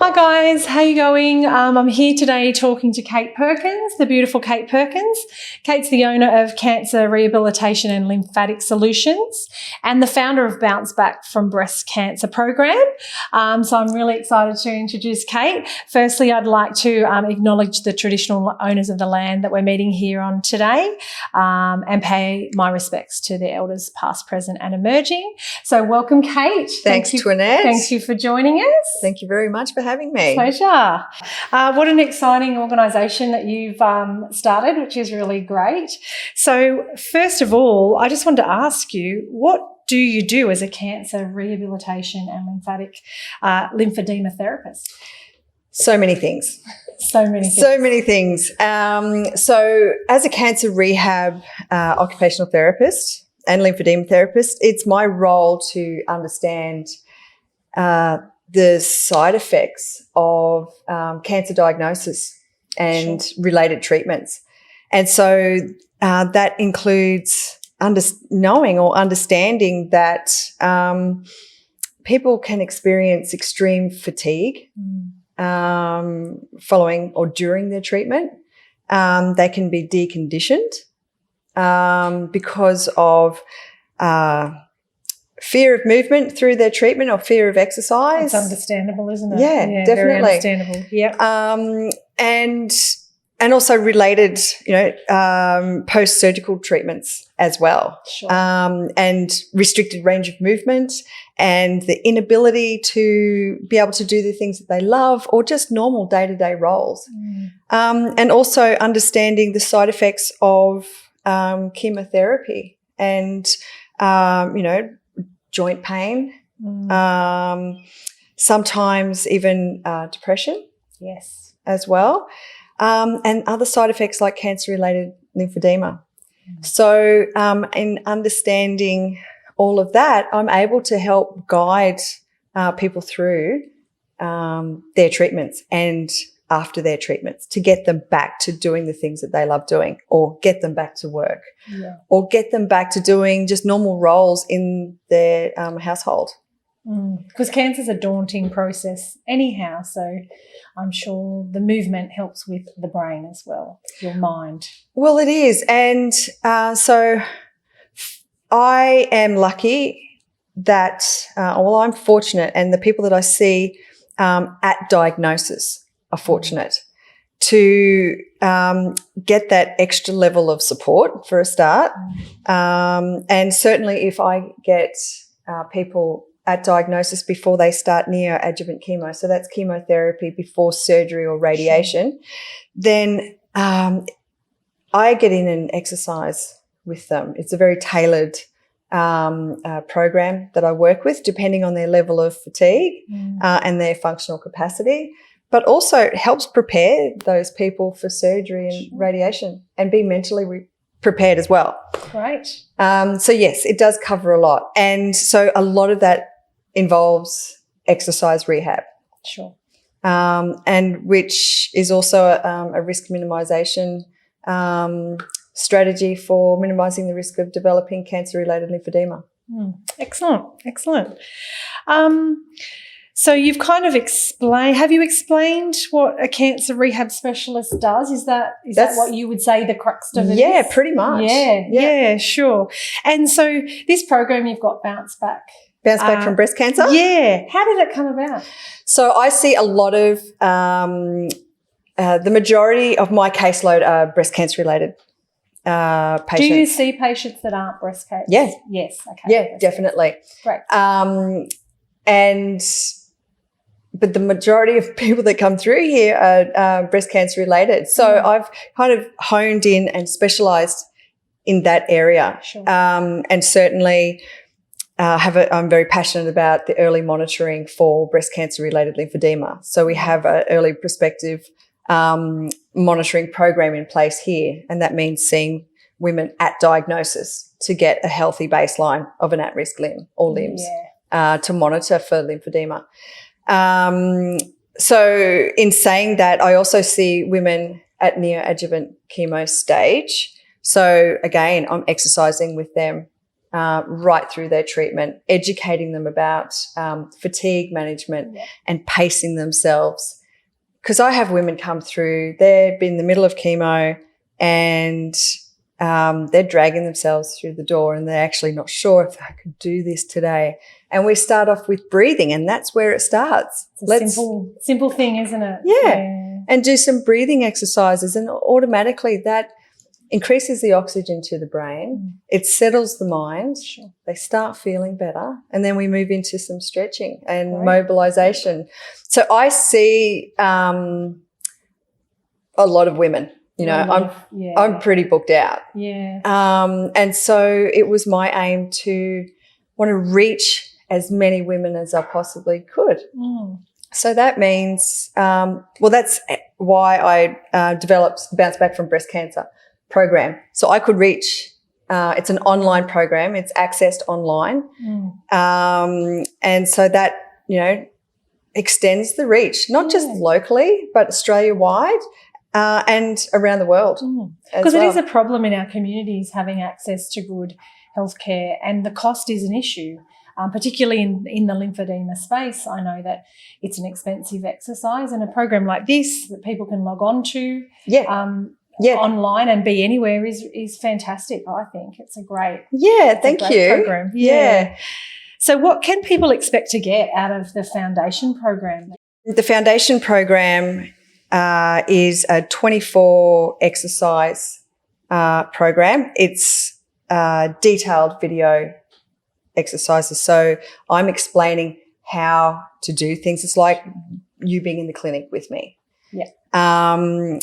Hi guys, how you going? I'm here today talking to Kate Perkins, the beautiful Kate Perkins. Kate's the owner of Cancer Rehabilitation and Lymphatic Solutions and the founder of Bounce Back from Breast Cancer program. So I'm really excited to introduce Kate. Firstly, I'd like to acknowledge the traditional owners of the land that we're meeting here on today and pay my respects to the elders past, present and emerging. So welcome, Kate. Thanks, Twynette. Thank you for joining us. Thank you very much for having me. Pleasure. What an exciting organisation that you've started, which is really great. So first of all, I just wanted to ask you, what do you do as a cancer rehabilitation and lymphedema therapist? So many things. So many things. So as a cancer rehab occupational therapist and lymphedema therapist, it's my role to understand the side effects of cancer diagnosis and related treatments. And so that includes knowing or understanding that people can experience extreme fatigue following or during their treatment. They can be deconditioned because of fear of movement through their treatment or fear of exercise. It's understandable, isn't it? Yeah, definitely. Very understandable. Yeah. And also related, post-surgical treatments as well. Sure. And restricted range of movement and the inability to be able to do the things that they love or just normal day-to-day roles. And also understanding the side effects of chemotherapy and, joint pain, sometimes even depression. Yes. As well, and other side effects like cancer-related lymphedema. So in understanding all of that, I'm able to help guide people through their treatments and after their treatments to get them back to doing the things that they love doing or get them back to work or get them back to doing just normal roles in their household. Because cancer is a daunting process anyhow, so I'm sure the movement helps with the brain as well, your mind. Well, it is. And so I am lucky that, I'm fortunate, and the people that I see at diagnosis are fortunate to get that extra level of support for a start. And certainly if I get people at diagnosis before they start neoadjuvant chemo, so that's chemotherapy before surgery or radiation, then I get in and exercise with them. It's a very tailored program that I work with depending on their level of fatigue and their functional capacity, but also it helps prepare those people for surgery and radiation and be mentally prepared as well. Great. So yes, it does cover a lot. And so a lot of that involves exercise rehab. Sure. And which is also a risk minimisation strategy for minimising the risk of developing cancer-related lymphedema. Excellent. So you've kind of have you explained what a cancer rehab specialist does? Is that what you would say the crux of it is? Yeah, pretty much. Yeah, sure. And so this program you've got Bounce Back from breast cancer? Yeah. How did it come about? So I see a lot of the majority of my caseload are breast cancer-related patients. Do you see patients that aren't breast cancer? Yes. Yes. Okay. Yeah, definitely. Great. But the majority of people that come through here are breast cancer related. So I've kind of honed in and specialised in that area. Sure. And certainly I'm very passionate about the early monitoring for breast cancer related lymphedema. So we have an early prospective monitoring program in place here, and that means seeing women at diagnosis to get a healthy baseline of an at-risk limb or limbs to monitor for lymphedema. So in saying that, I also see women at neoadjuvant chemo stage. So again, I'm exercising with them right through their treatment, educating them about fatigue management and pacing themselves. Because I have women come through, they've been in the middle of chemo and they're dragging themselves through the door and they're actually not sure if I could do this today. And we start off with breathing, and that's where it starts. It's a simple thing, isn't it? Yeah. And do some breathing exercises, and automatically that increases the oxygen to the brain. It settles the mind. Sure. They start feeling better, and then we move into some stretching and mobilization. So I see a lot of women. You know, I'm pretty booked out. Yeah. And so it was my aim to want to reach as many women as I possibly could. So that means, that's why I developed Bounce Back from Breast Cancer program. So I could reach, it's an online program. It's accessed online. And so that, you know, extends the reach, not just locally, but Australia-wide and around the world. Because it is a problem in our communities having access to good healthcare, and the cost is an issue. Particularly in the lymphedema space, I know that it's an expensive exercise, and a program like this that people can log on to online and be anywhere is fantastic. I think it's a great thank you program. Yeah. So what can people expect to get out of the foundation program? The foundation program is a 24 exercise program. It's detailed video exercises. So I'm explaining how to do things. It's like you being in the clinic with me. Yeah. And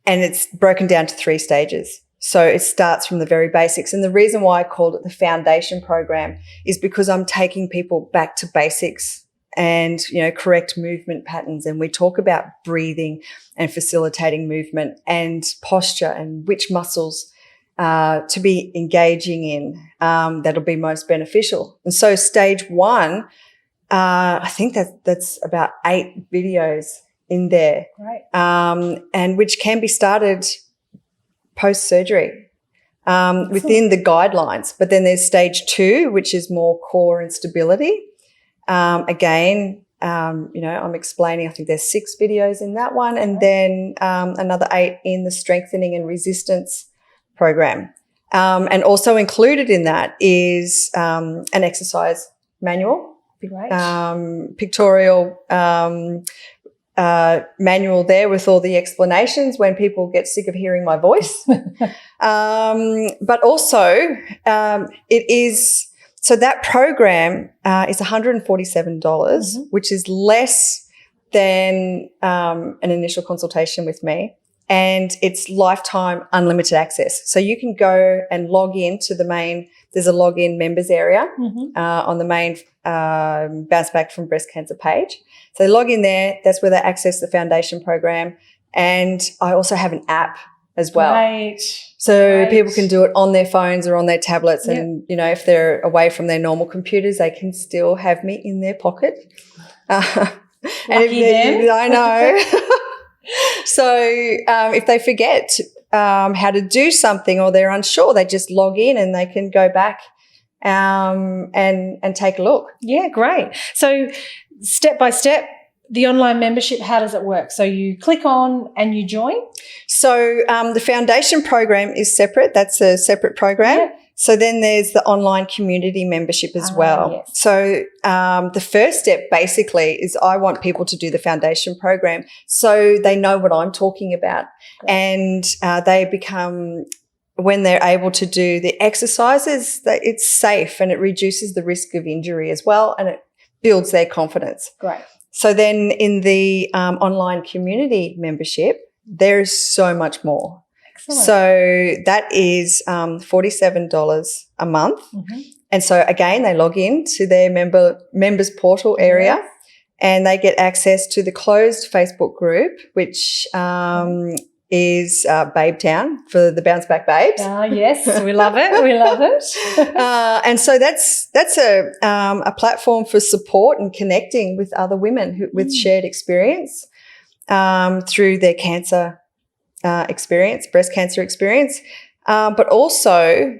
it's broken down to 3 stages. So it starts from the very basics. And the reason why I called it the foundation program is because I'm taking people back to basics and, you know, correct movement patterns. And we talk about breathing and facilitating movement and posture and which muscles to be engaging in that'll be most beneficial. And so stage 1, I think that's about 8 videos in there. Right. And which can be started post-surgery within the guidelines. But then there's stage 2, which is more core and stability. Again, you know, I'm explaining, I think there's 6 videos in that one, and then another 8 in the strengthening and resistance program. And also included in that is an exercise manual, pictorial manual there with all the explanations when people get sick of hearing my voice. But also it is, so that program is $147, which is less than an initial consultation with me. And it's lifetime unlimited access. So you can go and log in to the main, there's a login members area on the main Bounce Back from Breast Cancer page. So they log in there. That's where they access the foundation program. And I also have an app as well. So people can do it on their phones or on their tablets. And, you know, if they're away from their normal computers, they can still have me in their pocket. Lucky them. I know. So if they forget how to do something or they're unsure, they just log in and they can go back and take a look. Yeah, great. So step by step, the online membership, how does it work? So you click on and you join? So the foundation program is separate. That's a separate program. Yeah. So then there's the online community membership as well. Yes. So the first step basically is I want people to do the foundation program so they know what I'm talking about. Great. And they become, when they're able to do the exercises, it's safe and it reduces the risk of injury as well, and it builds their confidence. Great. So then in the online community membership, there's so much more. Excellent. So that is $47 a month. And so again, they log in to their members portal area and they get access to the closed Facebook group, which is Babe Town for the Bounce Back Babes. Yes, we love it. We love it. And so that's a platform for support and connecting with other women with shared experience through their cancer experience, breast cancer experience, but also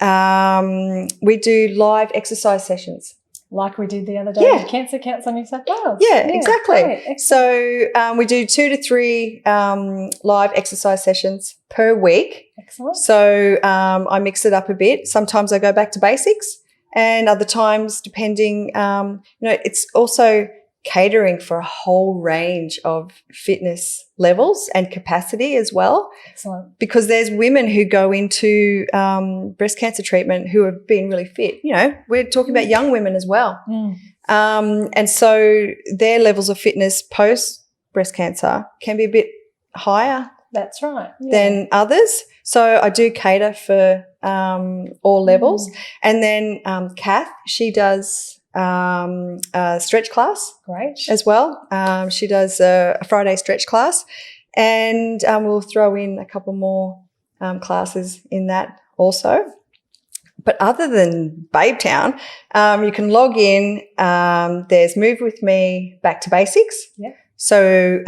we do live exercise sessions. Like we did the other day with Cancer Council New South Wales. Yeah, exactly. Great. So we do 2 to 3 live exercise sessions per week. Excellent. So I mix it up a bit. Sometimes I go back to basics, and other times, depending, it's also catering for a whole range of fitness levels and capacity as well. Excellent. Because there's women who go into breast cancer treatment who have been really fit. We're talking about young women as well. And so their levels of fitness post breast cancer can be a bit higher. That's right. Than others. So I do cater for all levels. And then Kath, she does a stretch class. Great. As well. She does a Friday stretch class, and we'll throw in a couple more classes in that also. But other than Babetown, you can log in. There's Move With Me Back to Basics. Yeah. So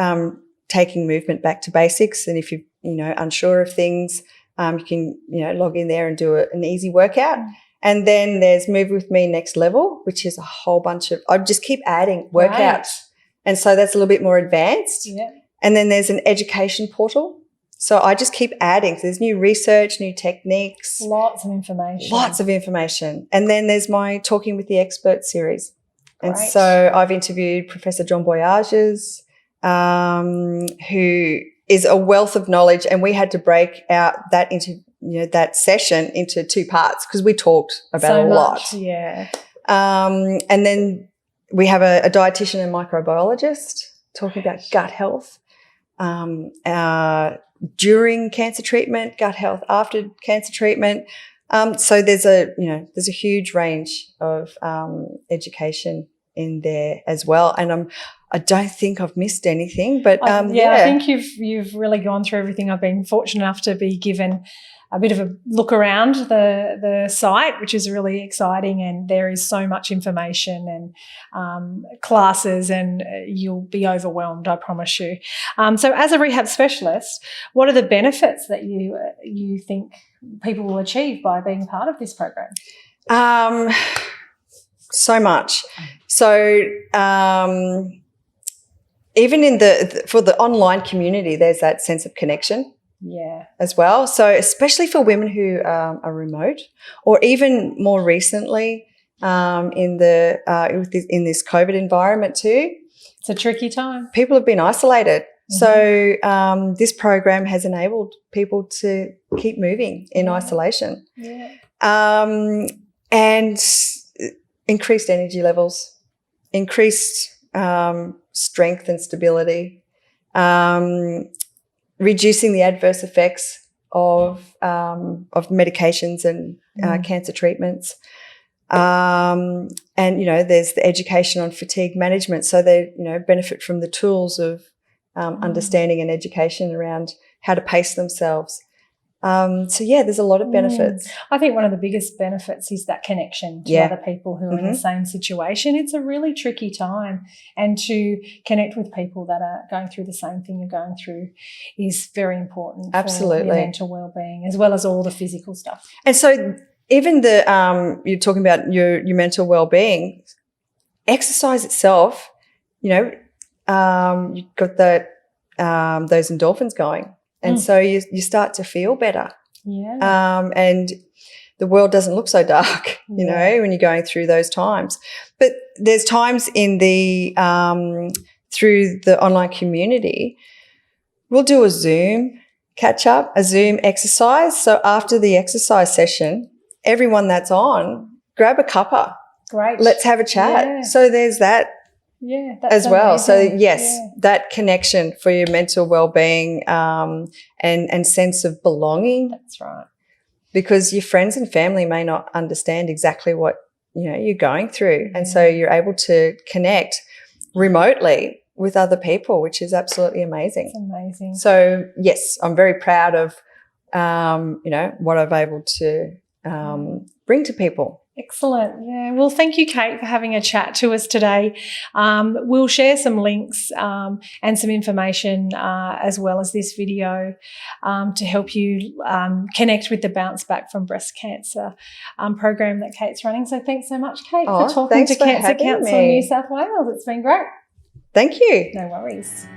taking movement back to basics, and if you're unsure of things, you can log in there and do an easy workout. And then there's Move With Me Next Level, which is a whole bunch of, I just keep adding workouts. Right. And so that's a little bit more advanced. Yeah. And then there's an education portal. So I just keep adding. So there's new research, new techniques. Lots of information. Lots of information. And then there's my Talking with the Expert series. And Great. so I've interviewed Professor John Boyages, who is a wealth of knowledge, and we had to break out that that session into 2 parts because we talked about a lot. Yeah. And then we have a dietitian and microbiologist talking about gut health during cancer treatment, gut health after cancer treatment. So there's a huge range of education in there as well, and I don't think I've missed anything. But I think you've really gone through everything. I've been fortunate enough to be given a bit of a look around the site, which is really exciting, and there is so much information and classes, and you'll be overwhelmed, I promise you. So as a rehab specialist, what are the benefits that you think people will achieve by being part of this program? So much. So even for the online community, there's that sense of connection. Yeah. As well. So especially for women who are remote, or even more recently in this COVID environment too. It's a tricky time. People have been isolated. So this program has enabled people to keep moving in isolation. Yeah. And increased energy levels, increased strength and stability, reducing the adverse effects of medications and cancer treatments. And, there's the education on fatigue management. So they, benefit from the tools of understanding and education around how to pace themselves. There's a lot of benefits. I think one of the biggest benefits is that connection to other people who are in the same situation. It's a really tricky time, and to connect with people that are going through the same thing you're going through is very important. Absolutely. For your mental well-being, as well as all the physical stuff. And so even you're talking about your mental well-being, exercise itself, you've got those endorphins going. And so you start to feel better. Yeah. And the world doesn't look so dark, when you're going through those times. But there's times in through the online community, we'll do a Zoom catch up, a Zoom exercise. So after the exercise session, everyone that's on, grab a cuppa. Great. Let's have a chat. Yeah. So there's that. Yeah, that's as well. amazing. So that connection for your mental well-being and sense of belonging. That's right. Because your friends and family may not understand exactly what you're going through, and so you're able to connect remotely with other people, which is absolutely amazing. It's amazing. So yes, I'm very proud of what I've able to bring to people. Excellent. Yeah. Well, thank you, Kate, for having a chat to us today. We'll share some links and some information as well as this video to help you connect with the Bounce Back from Breast Cancer program that Kate's running. So thanks so much, Kate, for talking to Cancer Council New South Wales. It's been great. Thank you. No worries.